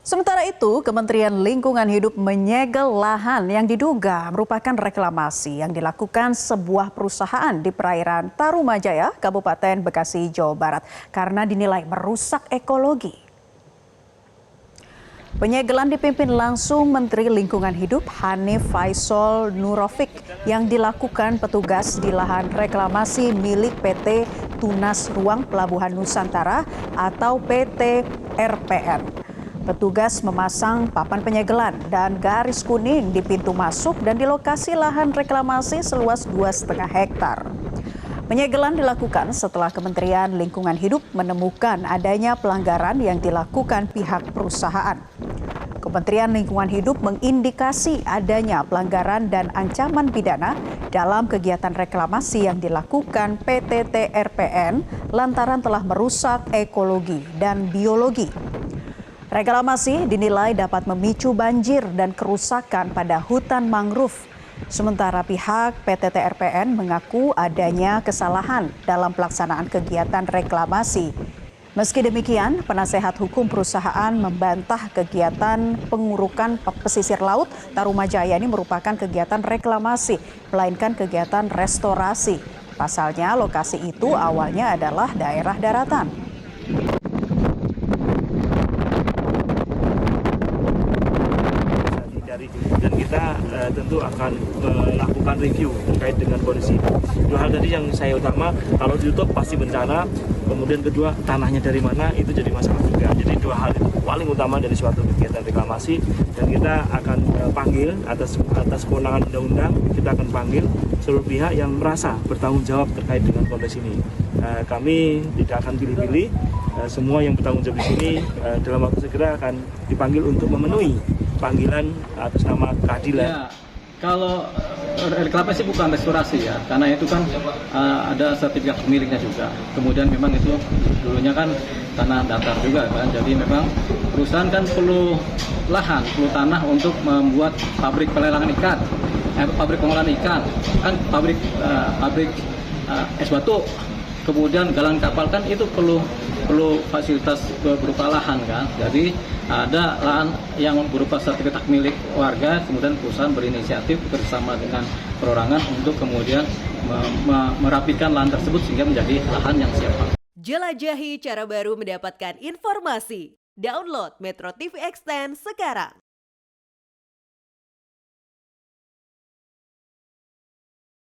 Sementara itu, Kementerian Lingkungan Hidup menyegel lahan yang diduga merupakan reklamasi yang dilakukan sebuah perusahaan di perairan Tarumajaya, Kabupaten Bekasi, Jawa Barat, karena dinilai merusak ekologi. Penyegelan dipimpin langsung Menteri Lingkungan Hidup Hanif Faisal Nurofik yang dilakukan petugas di lahan reklamasi milik PT Tunas Ruang Pelabuhan Nusantara atau PT RPN. Petugas memasang papan penyegelan dan garis kuning di pintu masuk dan di lokasi lahan reklamasi seluas 2,5 hektar. Penyegelan dilakukan setelah Kementerian Lingkungan Hidup menemukan adanya pelanggaran yang dilakukan pihak perusahaan. Kementerian Lingkungan Hidup mengindikasi adanya pelanggaran dan ancaman pidana dalam kegiatan reklamasi yang dilakukan PT TRPN lantaran telah merusak ekologi dan biologi. Reklamasi dinilai dapat memicu banjir dan kerusakan pada hutan mangrove. Sementara pihak PT TRPN mengaku adanya kesalahan dalam pelaksanaan kegiatan reklamasi. Meski demikian, penasehat hukum perusahaan membantah kegiatan pengurukan pesisir laut Tarumajaya ini merupakan kegiatan reklamasi, melainkan kegiatan restorasi. Pasalnya, lokasi itu awalnya adalah daerah daratan. Dan kita tentu akan melakukan review terkait dengan kondisi. Dua hal tadi yang saya utama, kalau ditutup pasti bencana, kemudian kedua tanahnya dari mana itu jadi masalah juga. Jadi dua hal itu paling utama dari suatu kegiatan reklamasi, dan kita akan panggil atas kewenangan undang-undang, kita akan panggil seluruh pihak yang merasa bertanggung jawab terkait dengan kondisi ini. Kami tidak akan pilih-pilih, semua yang bertanggung jawab di sini dalam waktu segera akan dipanggil untuk memenuhi panggilan atas nama keadilan. Ya, kalau reklamasi bukan restorasi ya, karena itu kan ada sertifikat pemiliknya juga. Kemudian memang itu dulunya kan tanah datar juga kan, jadi memang perusahaan kan perlu lahan, perlu tanah untuk membuat pabrik pelelangan ikan, pabrik pengolahan ikan, kan pabrik es batu, kemudian galang kapal kan itu perlu fasilitas berupa lahan kan. Jadi ada lahan yang berupa sertifikat milik warga, kemudian perusahaan berinisiatif bersama dengan perorangan untuk kemudian merapikan lahan tersebut sehingga menjadi lahan yang siap. Jelajahi cara baru mendapatkan informasi. Download Metro TV Extend sekarang.